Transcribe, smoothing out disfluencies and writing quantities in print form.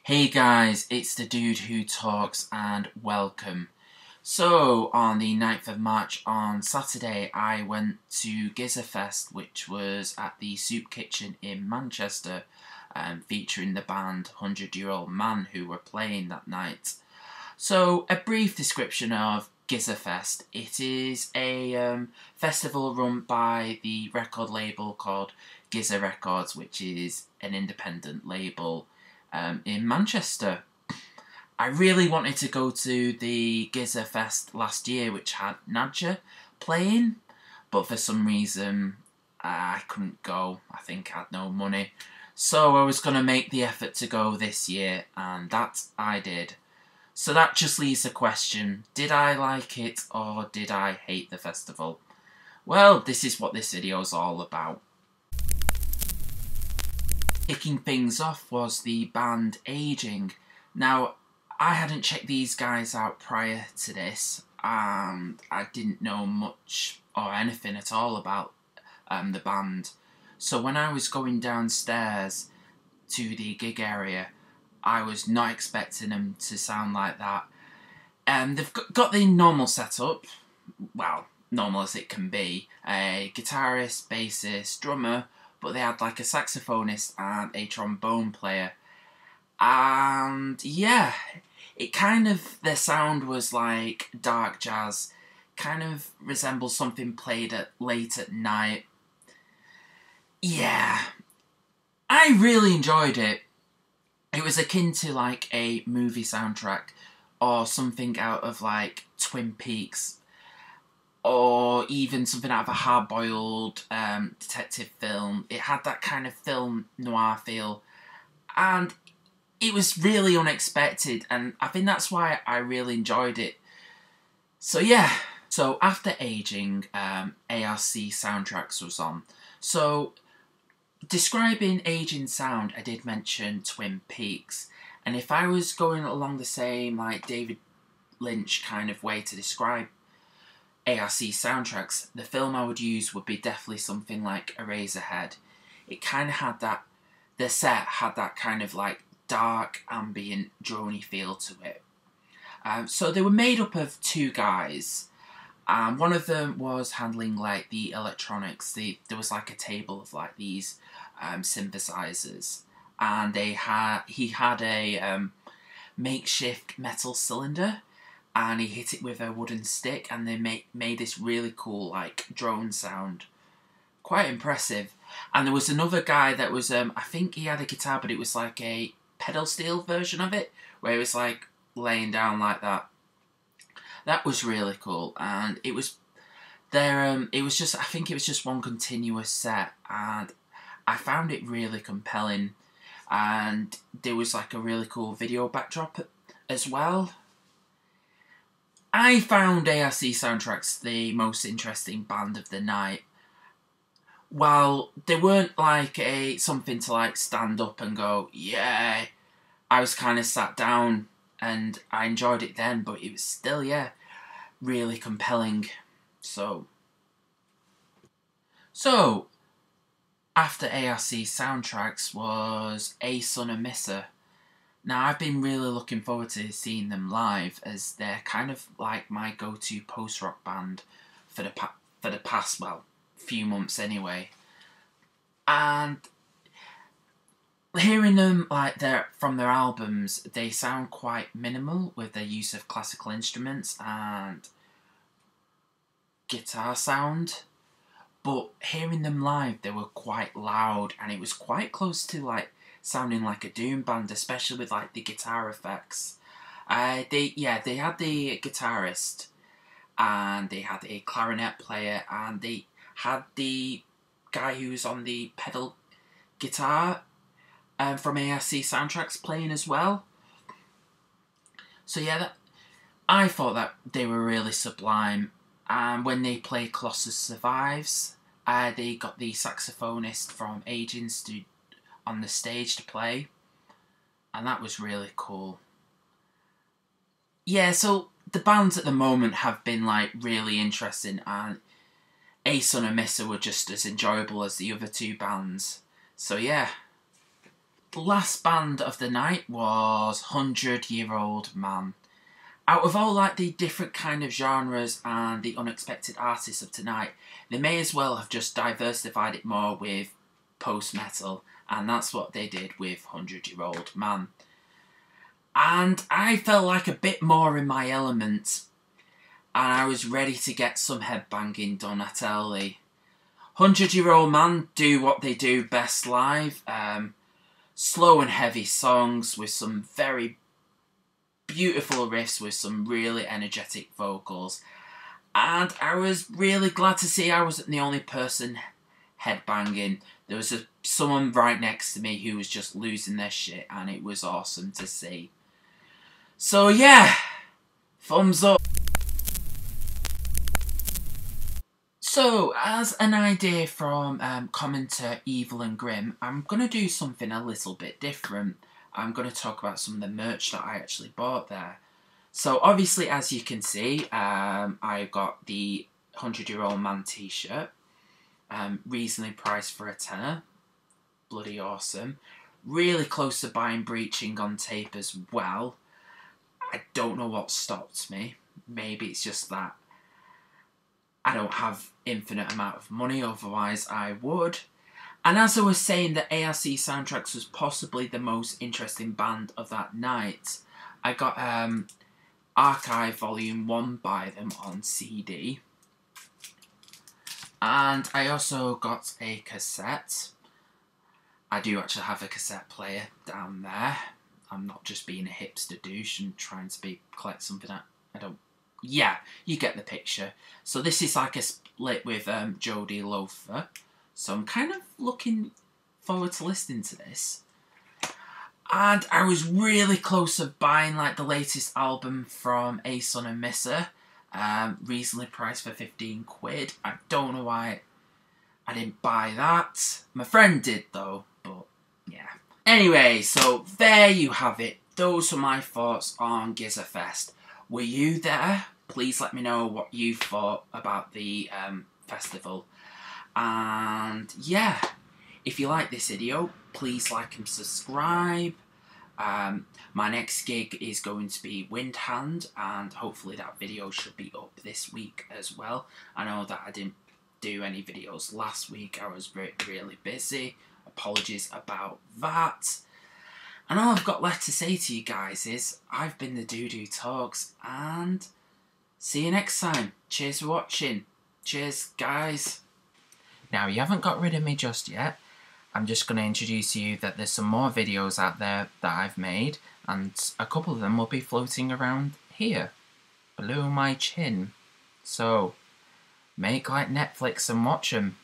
Hey guys, it's the dude who talks and welcome. So, on the 9th of March on Saturday, I went to Gizeh which was at the Soup Kitchen in Manchester, featuring the band 100 Year Old Man who were playing that night. So, a brief description of Gizeh. It is a festival run by the record label called Gizeh Records, which is an independent label in Manchester. I really wanted to go to the Gizeh last year, which had Nadja playing, but for some reason I couldn't go. I think I had no money. So I was going to make the effort to go this year, and that I did. So that just leaves the question, did I like it or did I hate the festival? Well, this is what this video is all about. Kicking things off was the band Aging. Now, I hadn't checked these guys out prior to this, and I didn't know much or anything at all about the band. So when I was going downstairs to the gig area, I was not expecting them to sound like that. They've got the normal setup, well, normal as it can be. A guitarist, bassist, drummer, but they had like a saxophonist and a trombone player. And yeah, it kind of, their sound was like dark jazz, kind of resembles something played late at night. Yeah, I really enjoyed it. It was akin to like a movie soundtrack or something out of like Twin Peaks, or even something out of a hard-boiled detective film. It had that kind of film noir feel, and it was really unexpected, and I think that's why I really enjoyed it. So yeah, so after Aging, ARC Soundtracks was on. So describing Aging sound, I did mention Twin Peaks, and if I was going along the same like David Lynch kind of way to describe ARC soundtracks, the film I would use would be definitely something like Eraserhead. It kind of had that, the set had that kind of like dark, ambient, droney feel to it. So they were made up of two guys. One of them was handling like the electronics. There was like a table of like these synthesizers, and he had a makeshift metal cylinder, and he hit it with a wooden stick, and they made this really cool like drone sound. Quite impressive. And there was another guy that was, I think he had a guitar, but it was like a pedal steel version of it, where it was like laying down like that. That was really cool, and it was there. It was just, I think it was just one continuous set, and I found it really compelling. And there was like a really cool video backdrop as well. I found ARC Soundtracks the most interesting band of the night. While they weren't like something to like stand up and go, yeah, I was kind of sat down and I enjoyed it then, but it was still, yeah, really compelling. So after ARC Soundtracks was A Son of Misser. Now, I've been really looking forward to seeing them live, as they're kind of like my go-to post-rock band for the past, well, few months anyway. And hearing them like from their albums, they sound quite minimal with their use of classical instruments and guitar sound. But hearing them live, they were quite loud, and it was quite close to like sounding like a doom band, especially with like the guitar effects. They had the guitarist, and they had a clarinet player, and they had the guy who's on the pedal guitar from ARC Soundtracks playing as well. So yeah, I thought that they were really sublime. And when they played Colossus Survives, they got the saxophonist from Aging on the stage to play, and that was really cool. Yeah, so the bands at the moment have been like really interesting, and A Son of Misser were just as enjoyable as the other two bands. So yeah. The last band of the night was 100-Year-Old Man. Out of all like the different kind of genres and the unexpected artists of tonight, they may as well have just diversified it more with post-metal, and that's what they did with 100-Year-Old Man. And I felt like a bit more in my element, and I was ready to get some headbanging done at early. 100-Year-Old Man do what they do best live, slow and heavy songs with some very beautiful riffs with some really energetic vocals. And I was really glad to see I wasn't the only person headbanging. There was someone right next to me who was just losing their shit, and it was awesome to see. So yeah, thumbs up. So, as an idea from commenter Evil and Grim, I'm going to do something a little bit different. I'm going to talk about some of the merch that I actually bought there. So, obviously, as you can see, I got the 100-Year-Old Man t-shirt. Reasonably priced for £10. Bloody awesome. Really close to buying Breaching on tape as well. I don't know what stopped me. Maybe it's just that I don't have infinite amount of money, otherwise I would. And as I was saying, the ARC Soundtracks was possibly the most interesting band of that night. I got Archive Volume 1 by them on CD. And I also got a cassette. I do actually have a cassette player down there. I'm not just being a hipster douche and trying to collect something I don't... Yeah, you get the picture. So this is like a split with Jodie Loafer. So I'm kind of looking forward to listening to this. And I was really close to buying like the latest album from A Son and Misser. Reasonably priced for 15 quid. I don't know why I didn't buy that. My friend did though, but yeah. Anyway, so there you have it. Those were my thoughts on Gizeh Fest. Were you there? Please let me know what you thought about the festival. And yeah, if you like this video, please like and subscribe. My next gig is going to be Windhand, and hopefully that video should be up this week as well. I know that I didn't do any videos last week. I was really busy. Apologies about that. And all I've got left to say to you guys is, I've been the Doo-Doo Talks, and see you next time. Cheers for watching. Cheers, guys. Now, you haven't got rid of me just yet. I'm just going to introduce you that there's some more videos out there that I've made, and a couple of them will be floating around here, below my chin. So, make like Netflix and watch them.